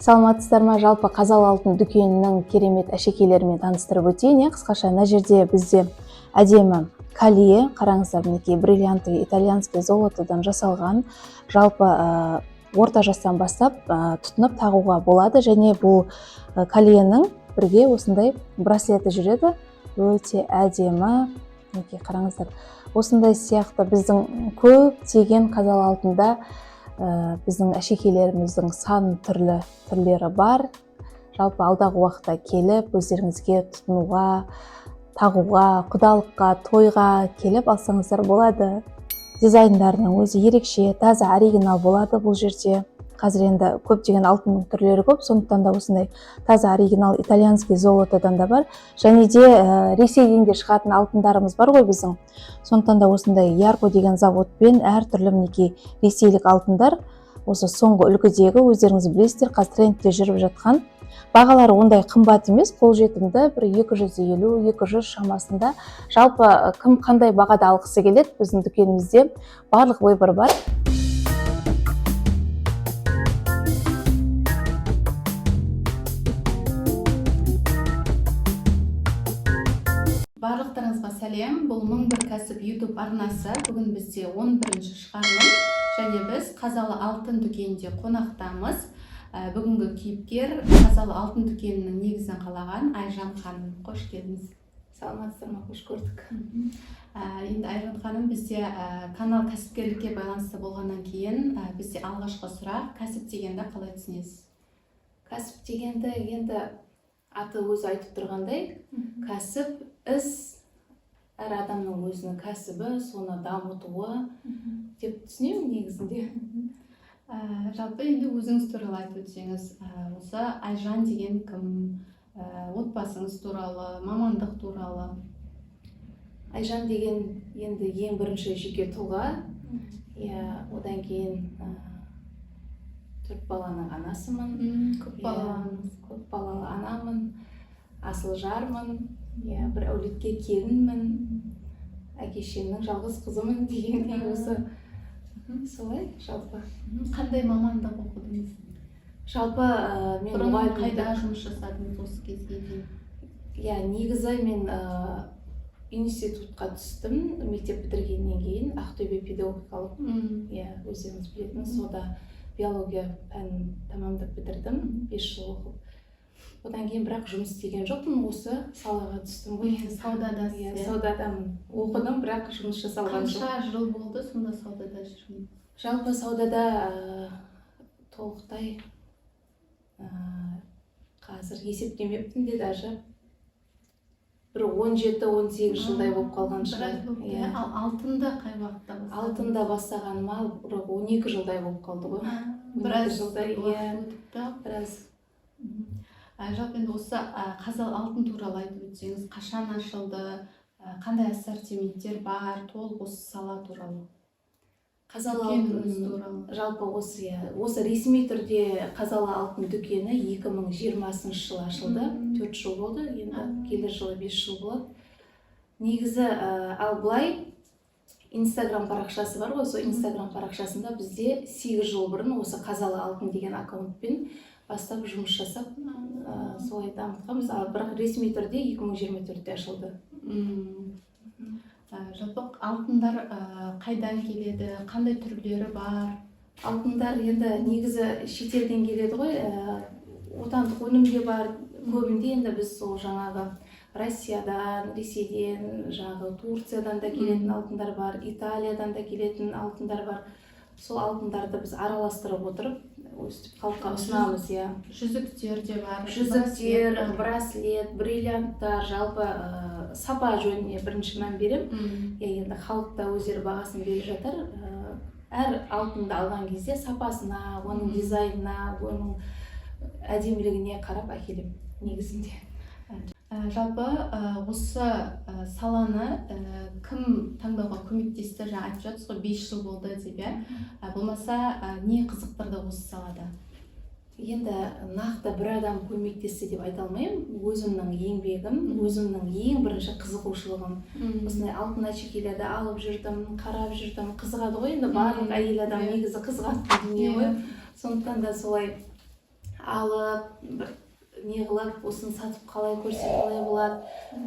Саламатсыздар ма? Жалпы Қазал алтын дүкенінің керемет әшекейлерімен таныстырып өтейін. Қысқаша мына жерде бізде әдемі коле, қараңыздар, мінекей бриллиантовый итальянский золотодан жасалған. Жалпы орта жастан бастап тұтынып тағуға болады, және бұл коленің бірге осындай браслеті жүреді. Өте әдемі. Мінекей қараңыздар. Осындай сияқты біздің көптеген Қазал алтында біздің әшекейлеріміздің сан түрлері бар. Жалпы алдағы уақытта келіп, өздеріңізге тұтынуға, тағуға, құдалыққа, тойға келіп алсаңыздар болады. Дизайндарының өзі ерекше, таза оригинал болады бұл жерде. Қазір енді көптеген алтынның түрлері көп, сондықтан да осындай таза оригинал итальянский золотодан да бар. Және де Ресейден де шығатын алтындарымыз бар ғой біздің. Сондықтан да осындай Ярко деген заводпен әртүрлі мінекей ресейлік алтындар осы соңғы үлгідегі, өздеріңіз білесіздер, қазір трендте жүріп жатқан. Бағалары ондай қымбат емес, қолжетімді, бір 250-200 шамасында. Жалпы кім қандай бағада алғысы келеді, біздің дүкенімізде барлық выбор бар. Барлықтарыңызға сәлем. Бұл 1001 кәсіп YouTube арнасы. Бүгін бізде 11-ші шығарылым, және біз Қазалы алтын дүкенінде қонақтамыз. Бүгінгі кейіпкер Қазалы алтын дүкенінің негізін қалаған Айжан ханым. Қош келдіңіз. Саламатсыздар ма? Қош көрдік. Енді Айжан ханым, бізде канал кәсіпкерлікке байланысты болғаннан кейін бізде алғашқы сұрақ, кәсіп дегенді қалай түсінесіз? Кәсіп дегенді енді аты өзі айтып тұрғандай, кәсіп іс, әр адамның өзінің кәсібі, соны дамытуы деп түсінемін негізінде. Жалпы енді өзіңіз туралы айтып өтсеңіз, осы Айжан деген кім, отбасыңыз туралы, мамандық туралы? Айжан деген енді ең бірінші жеке тұлға, одан кейін 4 баланың анасымын, көп балалы анамын, асыл жармын, бір әулетке келінмін, әке-шешемнің жалғыз қызымын дегендей осы. Солай жалпы. Қандай мамандық оқыдыңыз? Жалпы мен бұрын қайда жұмыс жасадыңыз осы кезге дейін? Негізі мен институтқа түстім, мектеп бітіргеннен кейін Ақтөбе педагогикалық, өздеріңіз білетініз, сода биология пәнін тамамдап бітірдім, 5 жыл оқып. Одан кейін бірақ жұмыс істеген жоқпын, осы салаға түстім ғой. Саудадасыз? Саудадамын. Оқыдым, бірақ жұмыс жасалған жоқ. Қанша жыл болды сонда саудада жүрген? Жалпы саудада толықтай қазір есептемеппін де даже. Бір 17-18 жылдай болып қалған шығар. Ал алтында қай уақытта бастадыңыз? Алтында бастағаныма 12 жылдай болып қалды ғой. Біраз жылдай өтіпті. Біраз. Жалпы енді осы Қазал алтын туралы айтып өтсеңіз, қашан ашылды, қандай ассортименттер бар, толық осы сала туралы? Қазал алтын жалпы осы ресми түрде Қазалы алтын дүкені 2020 жылы ашылды, 4 жыл болды, енді келер жылы 5 жыл болады. Негізі ал былай Инстаграм парақшасы бар ғой, сол Инстаграм парақшасында бізде 8 жыл бұрын осы Қазалы алтын деген аккаунтпен бастап жұмыс жасап, солай дамытқанбыз, бірақ ресми түрде 2024-те ашылды. Жалпы алтындар қайдан келеді, қандай түрлері бар? Алтындар енді негізі шетелден келеді ғой, отандық өнімде бар. Көбінде енді біз сол жаңағы Россиядан, Ресейден, жаңағы Турциядан да келетін алтындар бар, Италиядан да келетін алтындар бар. Сол алтындарды біз араластырып отырып, өстіп халыққа ұсынамыз. Жүзіктер де бар. Жүзіктер, браслет, бриллианттар, жалпы сапа жөніне бірінші мән берем. Енді халықта өздері бағасын беріп жатыр. Әр алтынды алған кезде сапасына, оның дизайнына, оның әдемілігіне қарап әкелем негізінде. Жалпы осы саланы кім таңдауға көмектесті? Жаңа айтып жатсыз ғой, 5 жыл болды деп. Болмаса не қызықтырды осы салада? Енді нақты бір адам көмектесті деп айта алмаймын. Өзімнің еңбегім, өзімнің ең бірінші қызығушылығым. Осындай алтын әшекейлерді алып жүрдім, қарап жүрдім, қызығады ғой. Енді барлық әйел адам негізі қызығатын дүние ғой. Сондықтан да солай алып бір не қылып осыны сатып қалай көрсек қалай болады.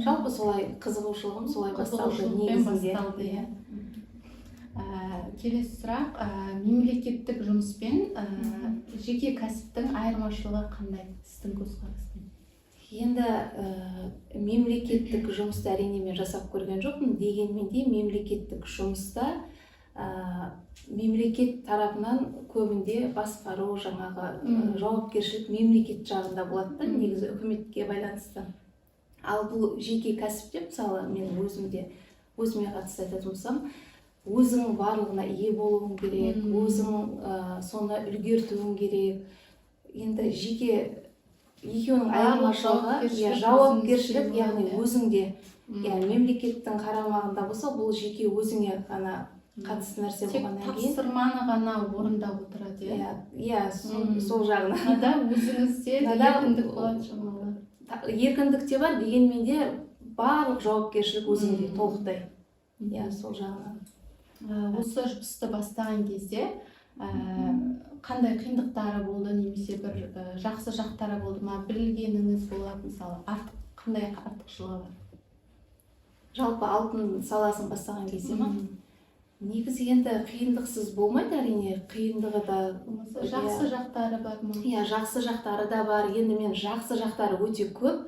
Жалпы солай қызығушылығым солай басталды негізінде. иә. Келесі сұрақ, мемлекеттік жұмыс пен жеке кәсіптің айырмашылығы қандай сіздің көзқарасыңызда? Енді мемлекеттік жұмысты әрине мен жасап көрген жоқпын, дегенмен де мемлекеттік жұмыста мемлекет тарапынан көбінде басқару жаңағы жауапкершілік мемлекет жағында болады да, негізі үкіметке байланысты. Ал бұл жеке кәсіпте, мысалы мен өзіме қатысты айтатын болсам, өзің барлығына ие болуың керек, өзің соны үлгертуің керек. Енді жеке екеуінің айырмашылығы жауапкершілік, яғни өзіңде, мемлекеттің қарамағында болса, бұл жеке өзіңе ғана қатысты нәрсе болғаннан кейін тапсырманы ғана орындап отырады. Иә, сол жағына. Да, өзіңізде еркіндік болады шамалы. Еркіндік те бар, дегенмен де барлық жауапкершілік өзіңде толықтай. Иә, сол жағынан. Осы жұмысты бастаған кезде қандай қиындықтары болды, немесе бір жақсы жақтары болды ма, білгеніңіз болады, мысалы, қандай артықшылығы бар? Жалпы алтын саласын бастаған кезде ма? Негізі енді қиындықсыз болмайды, әрине, қиындығы да жақсы жақтары бар ма? Иә, жақсы жақтары да бар. Енді мен жақсы жақтары өте көп.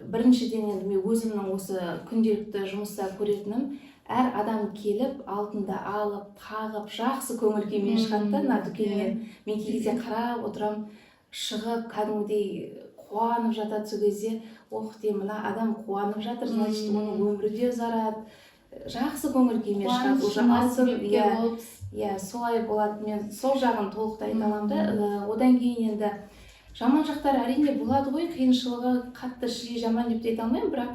Біріншіден енді мен өзімнің осы күнделікті жұмыста көретінім, әр адам келіп, алтынды алып, тағып, жақсы көңіл күймен шығады да, мына дүкеннен. Мен кей кезде қарап отырам, шығып, кәдімгідей қуанып жатады сол кезде. Ох, деймін, мына адам қуанып жатыр, значит, оның өмірі де ұзарады. Жақсы көңіл күймен шығады. Иә, солай болады. Мен сол жағын толықтай айта аламын да. Одан кейін енді жаман жақтар әрине болады ғой, қиыншылығы қатты шілей жаман деп те айта алмаймын, бірақ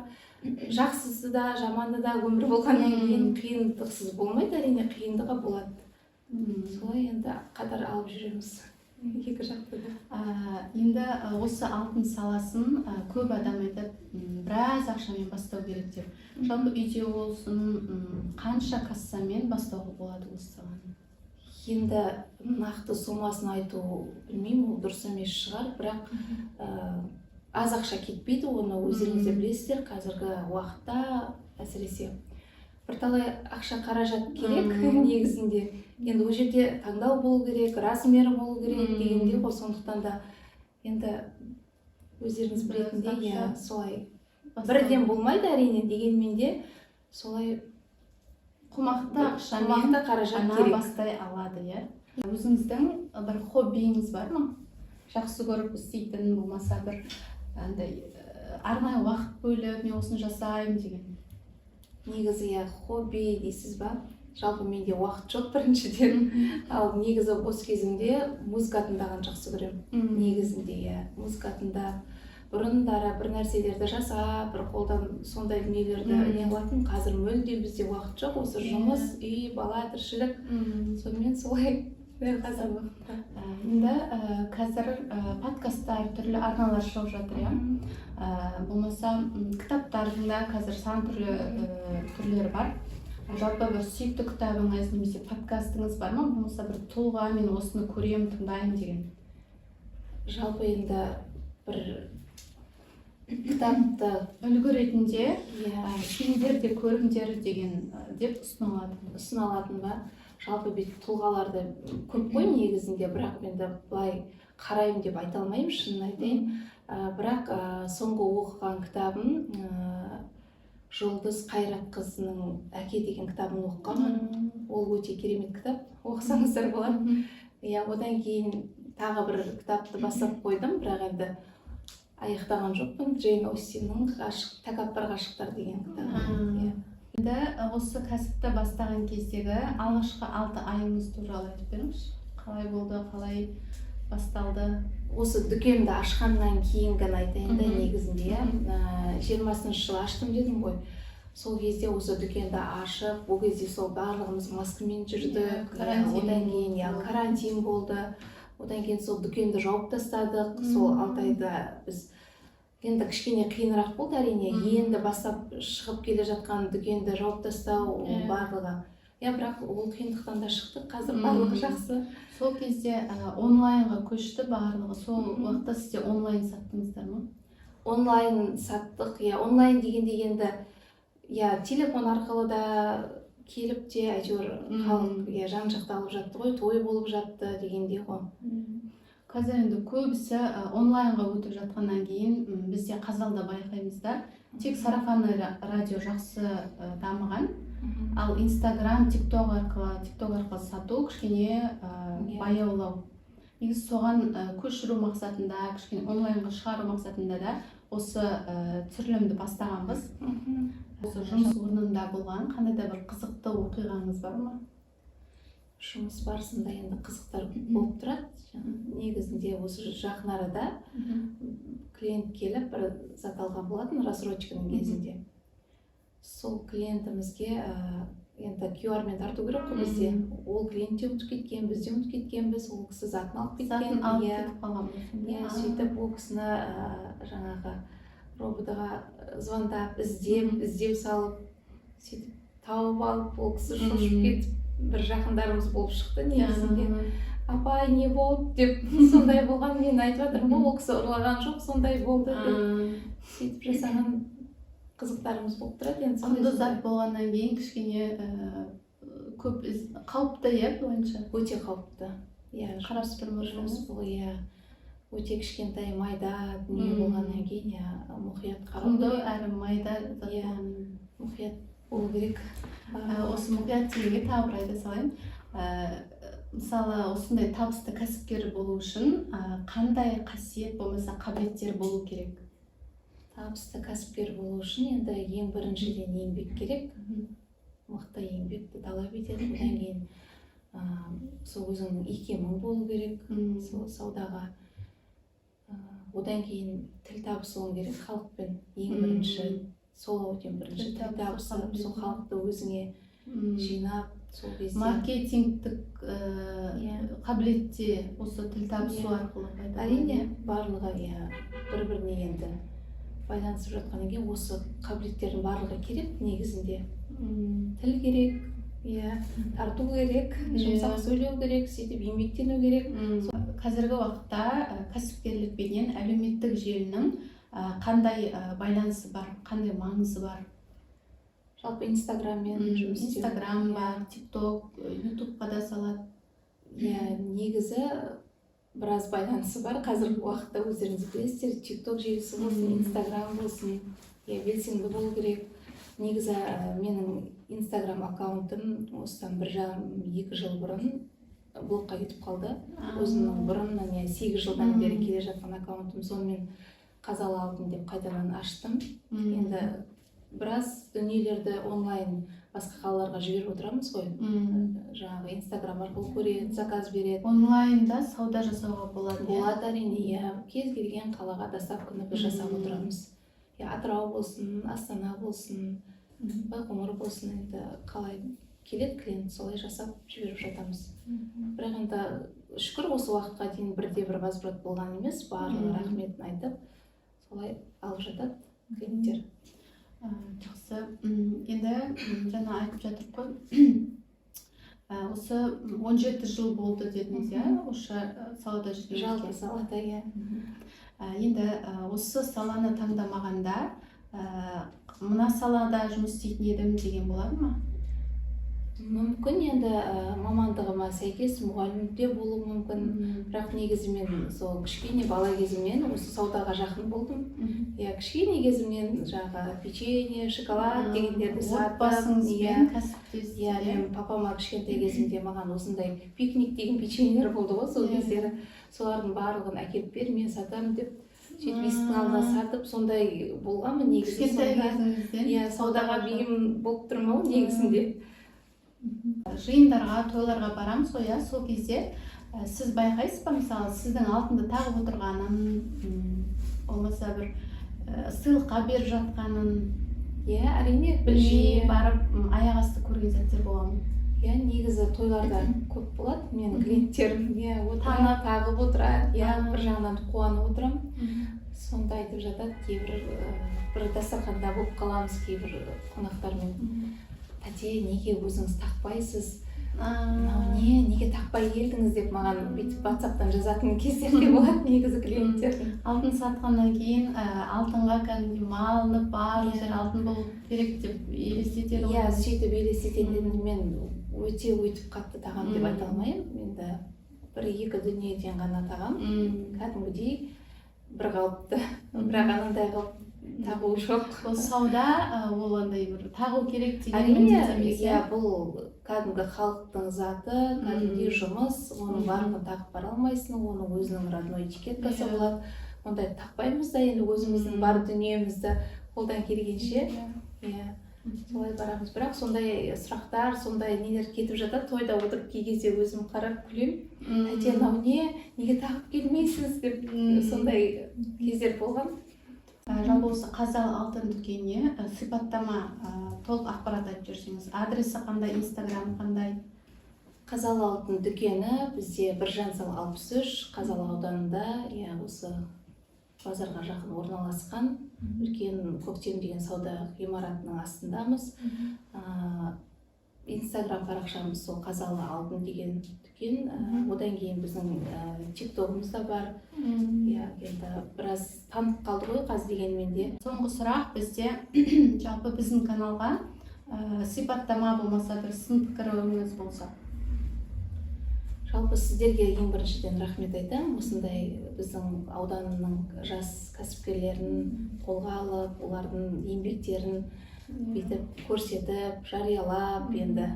жақсысы да, жаманы да өмір болғаннан кейін қиындықсыз болмайды, әрине қиындығы болады. Солай енді қатар алып жүреміз. Екі жақты да. Енді осы алтын саласын көп адам айтады, біраз ақшамен бастау керек деп. Жалпы үйде болсын, қанша кассамен бастауға болады осы саланы? Енді нақты сомасын айту білмеймін, ол дұрыс емес шығар, бірақ аз ақша кетпейді, оны өздеріңіз де білесіздер, қазіргі уақытта әсіресе бірталай ақша қаражат керек негізінде. Енді ол жерде таңдау болу керек, размері болу керек дегенде ғой, сондықтан да енді өздеріңіз білетіндей, солай бірден болмайды әрине, дегенмен де солай қомақты ақшамен қаражат керек бастай алады, иә. Өзіңіздің бір хоббиіңіз бар ма? Жақсы көріп істейтін, болмаса бір арнайы уақыт бөліп, мен осыны жасаймын деген. Негізі хобби дейсіз ба? Жалпы менде уақыт жоқ біріншіден. Ал негізі осы кезімде музыка тыңдаған жақсы көремін. Негізінде музыка тыңдап, бұрындары бір нәрселерді жасап, бір қолдан сондай дүниелерді не қылатын. Қазір мүлде бізде уақыт жоқ, осы жұмыс, үй, бала, тіршілік. Сонымен солай қазір уақытта. Енді қазір подкасттар, түрлі арналар шығып жатыр, иә. Болмаса кітаптардың да қазір сан түрлері бар. Жалпы бір сүйікті кітабыңыз немесе подкастыңыз бар ма? Болмаса бір тұлға, мен осыны көремін, тыңдаймын деген. Жалпы енді бір кітапты үлгі ретінде фильмдерде көріңдер деген деп ұсыналатын ба? Жалпы бет тұлғаларды көп қой негізінде, бірақ енді былай қараймын деп айта алмаймын, шынын айтайын. Бірақ соңғы оқыған кітабым Жұлдыз Қайратқызының Әке деген кітабын оқығанмын. Ол өте керемет кітап, оқысаңыздар болады. Одан кейін тағы бір кітапты бастап қойдым, бірақ енді аяқтаған жоқпын. Джейн Остиннің Тәкаппар ғашықтар деген кітабы. Енді осы кәсіпті бастаған кездегі алғашқы 6 айыңыз туралы айтып беріңізші. Қалай болды, қалай басталды? Осы дүкенді ашқаннан кейінгі айтайын да, негізінде 20-шы жылы аштым дедім ғой. Сол кезде осы дүкенді ашып, ол кезде сол барлығымыз маскамен жүрдік. Одан кейін карантин болды. Одан кейін сол дүкенді жауып тастадық. Сол 6 айда біз енді кішкене қиынырақ болды әрине. Енді бастап шығып келе жатқан дүкенді жауып тастау барлығы бірақ ол қиындықтан да шықтық, қазір барлығы жақсы. Сол кезде онлайнға көшті барлығы. Сол уақытта сізде онлайн саттыңыздар ма? Онлайн саттық, онлайн дегенде енді телефон арқылы да келіп те әйтеуір халық жан жақты алып жатты ғой, той болып жатты дегендей ғой. Қазір енді көбісі онлайнға өтіп жатқаннан кейін бізде Қазалда байқаймыз да, тек сарафанный радио жақсы дамыған, ал Инстаграм, тикток арқылы сату кішкене баяулау. Негізі соған көшіру мақсатында, кішкене онлайнға шығару мақсатында да осы түсірілімді бастағанбыз. Осы жұмыс орнында болған қандай да бір қызықты оқиғаңыз бар ма? Жұмыс барысында енді қызықтар болып тұрады. Негізінде осы жақын арада клиент келіп бір зат алған болатын рассрочканың кезінде. Сол клиентімізге енді QR-мен тарту керек қой бізде. Ол клиент те ұмытып кеткен, біз де ұмытып кеткенбіз, ол кісі затын алып кеткен. Сөйтіп ол кісіні жаңағы роботыға звондап, іздеу салып, сөйтіп тауып алып, ол кісі шошып кетіп, бір жақындарымыз болып шықты негізінде. Апай, не болды деп сондай болған, мен айтып жатырмын, ол кісі ұрлаған жоқ, сондай болды деп. Сөйтіп жасаған қызықтарымыз болып тұрады. Құнды зат болғаннан кейін кішкене көп қауіпті былайынша? Өте қауіпті. Қарап тұрмыз жұмыс бұл, өте кішкентай майда дүние болғаннан кейін мұқият қарау керек. Құнды әрі майда мұқият болу керек. Осы мұқият дегенге тағы бір айта салайын. Мысалы, осындай табысты кәсіпкер болу үшін қандай қасиет болмаса қабілеттер болу керек? Табысты кәсіпкер болу үшін енді ең біріншіден еңбек керек. Мықты еңбекті талап етеді. Одан кейін сол өзіңнің икемің болу керек сол саудаға. Одан кейін тіл табысуың керек халықпен. Ең бірінші, сол ауден бірінші тіл табысып, сол халықты өзіңе жинап, сол кезде маркетингтік қабілетте осы тіл табысу арқылы пайда. Әрине барлығы бір-біріне енді байланысып жатқаннан кейін осы қабілеттердің барлығы керек негізінде. Тіл керек, тарту керек, жұмсақ сөйлеу керек, сөйтіп еңбектену керек. Қазіргі уақытта кәсіпкерлікпенен әлеуметтік желінің қандай байланысы бар, қандай маңызы бар? Жалпы Инстаграммен жұмыс істеу. Инстаграм бар, тикток, ютубқа да салады. Негізі біраз байланысы бар. Қазіргі уақытта өздеріңіз білесіздер, тикток желісі болсын, Инстаграм болсын, белсенді болу керек. Негізі менің Инстаграм аккаунтым осыдан 1,5-2 жыл бұрын блокқа кетіп қалды. Өзімнің бұрыннан 8 жылдан бері келе жатқан аккаунтым, сонымен Қазалы алтын деп қайтадан аштым. Енді біраз дүниелерді онлайн басқа қалаларға жіберіп отырамыз ғой. Жаңағы Инстаграм арқылы көреді, заказ береді. Онлайнда сауда жасауға болады. Болады әрине, кез келген қалаға доставканы біз жасап отырамыз. Атырау болсын, Астана болсын, Байқоңыр болсын, енді қалай келеді клиент, солай жасап жіберіп жатамыз. Бірақ енді шүкір осы уақытқа дейін бірде-бір возврат болған емес, барлығы рахметін айтып, солай алып жатады клиенттер. Жақсы. Енді жаңа айтып жатырмын ғой, осы 17 жыл болды дедіңіз, осы салада жүргеніңізге? Жалпы салада, Енді осы саланы таңдамағанда мына салада жұмыс істейтін едім деген болады ма? Мүмкін, енді мамандығыма сәйкес мұғалім де болуы мүмкін. Бірақ негізі мен сол кішкене бала кезімнен осы саудаға жақын болдым. Кішкене кезімнен жаңағы печенье, шоколад дегендерді сатып, мен папама кішкентай кезімде маған осындай пикник деген печеньелер болды ғой сол кездері. Солардың барлығын әкеліп бер, мен сатамын деп, сөйтіп есіктің алдына сатып, сондай болғанмын негізі. Кішкентай кезіңізден саудаға бейім болып тұрмын ғой негізінде. Жиындарға, тойларға барамыз ғой, сол кезде сіз байқайсыз ба, мысалы, сіздің алтынды тағып отырғанын, болмаса бір сыйлыққа беріп жатқанын, әрине білмей барып аяқ асты көрген сәттер бола ма? Негізі тойларда көп болады, менің клиенттерім тағып отырады, бір жағынан қуанып отырамын. Сонда айтып жатады, кейбір бір дастарханда болып қаламыз, кейбір қонақтармен әде неге өзіңіз тақпайсыз, мынау неге тақпай келдіңіз деп маған бүйтіп WhatsApp-тан жазатын кездер де болады негізі клиенттердің. Алтын сатқаннан кейін алтынға кәдімгі малынып барлық жер алтын болу керек деп елестетеді ғой. Иә, сөйтіп елестететінімді мен өте өйтіп қатты тағам деп айта алмаймын. Енді бір-екі дүниеден ғана тағам. Кәдімгідей бір қалыпты, бірақ анандай қылып тағу жоқ. Ол сауда, ол андай бір тағу керек деген Әрине, міндет емес. иә, бұл кәдімгі халықтың заты, кәдімгі жұмыс, оның барлығын тағып бара алмайсың, оның өзінің родной этикеткасы болады. Ондай тақпаймыз да енді өзіміздің бар дүниемізді қолдан келгенше. Иә. Солай барамыз, бірақ сондай сұрақтар, сондай нелер кетіп жатады. Тойда отырып кей кезде өзім қарап күлемін. Әте, мынау неге тағып келмейсіз деп сондай кездер болған. Жалпы осы Қазалы алтын дүкеніне сипаттама, толық ақпарат айтып жіберсеңіз, адресі қандай, Instagram қандай? Қазалы алтын дүкені бізде Біржан сал 63, Қазалы ауданында, иә, осы базарға жақын орналасқан, үлкен көктем деген сауда ғимаратының астындамыз. Instagram парақшамыз сол Қазалы алтын деген дүкен. Одан кейін біздің TikTok'ымыз да бар. Иә, енді біраз танып қалды ғой қаз дегенмен де. Соңғы сұрақ бізде жалпы біздің каналға сипаттама болмаса бір сын пікіріңіз болса. Жалпы сіздерге ең біріншіден рахмет айтамын. Осындай біздің ауданның жас кәсіпкерлерін қолға алып, олардың еңбектерін бүйтіп көрсетіп, жариялап, енді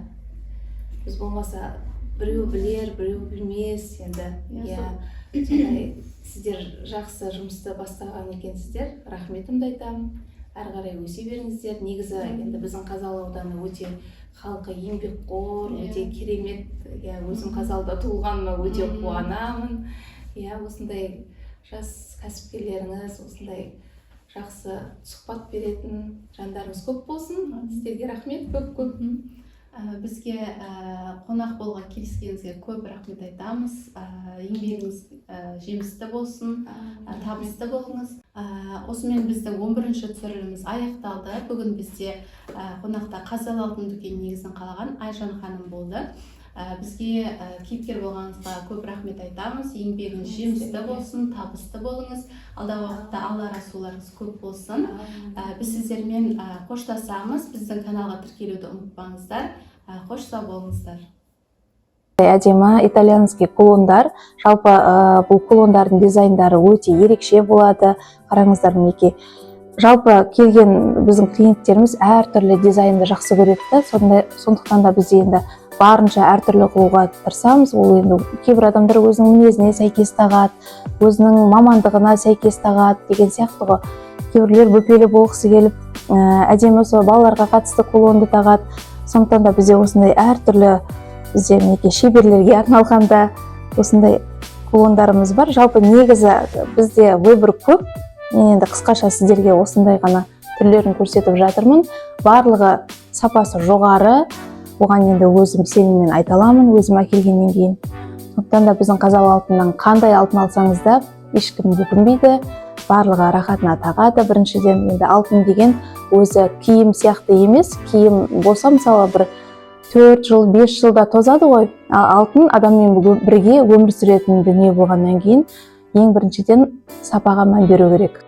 біз болмаса біреу білер, біреу білмес, енді сондай сіздер жақсы жұмысты бастаған екенсіздер. Рахметімді айтамын. Әрі қарай өсе беріңіздер. Негізі енді біздің Қазалы ауданы өте халқы еңбекқор, өте керемет. Өзім Қазалыда туылғаныма өте қуанамын. Осындай жас кәсіпкерлеріңіз, осындай жақсы сұхбат беретін жандарыңыз көп болсын. Сіздерге рахмет көп. Бізге қонақ болуға келіскеніңізге көп рахмет айтамыз. Еңбегіңіз жемісті болсын, табысты болыңыз. Осымен біздің 11-ші түсіріліміміз аяқталды. Бүгін бізде қонақта Қазалы алтын дүкенін негізін қалаған Айжан ханым болды. Бізге кейіпкер болғаныңызға көп рахмет айтамыз. Еңбегіңіз жемісті болсын, табысты болыңыз. Алдағы уақытта алла расуларыңыз көп болсын. Біз сіздермен қоштасамыз. Біздің каналға тіркелуді ұмытпаңыздар. Қош сау болыңыздар. Әдемі итальянский кулондар. Жалпы бұл кулондардың дизайндары өте ерекше болады. Қараңыздар мінекей. Жалпы келген біздің клиенттеріміз әртүрлі дизайнды жақсы көреді. Сондықтан да біз енді барынша әртүрлі қылуға тырысамыз. Ол енді кейбір адамдар өзінің мінезіне сәйкес тағады, өзінің мамандығына сәйкес тағады деген сияқты ғой. Кейбіреулер бөпелі болғысы келіп, әдемі сол балаларға қатысты кулонды тағады. Сондықтан да бізде осындай әртүрлі бізде мінекей шеберлерге арналғанда осындай кулондарымыз бар. Жалпы негізі бізде выбор көп. Мен енді қысқаша сіздерге осындай ғана түрлерін көрсетіп жатырмын. Барлығы сапасы жоғары. Оған енді өзім сеніммен айта аламын, өзім әкелгеннен кейін. Сондықтан да біздің Қазалы алтыннан қандай алтын алсаңыз да ешкім өкінбейді. Барлығы рахатына тағады. Біріншіден енді алтын деген өзі киім сияқты емес. Киім болса мысалы бір 4 жыл, 5 жылда тозады ғой. Алтын адаммен бірге өмір сүретін дүние болғаннан кейін ең біріншіден сапаға мән беру керек.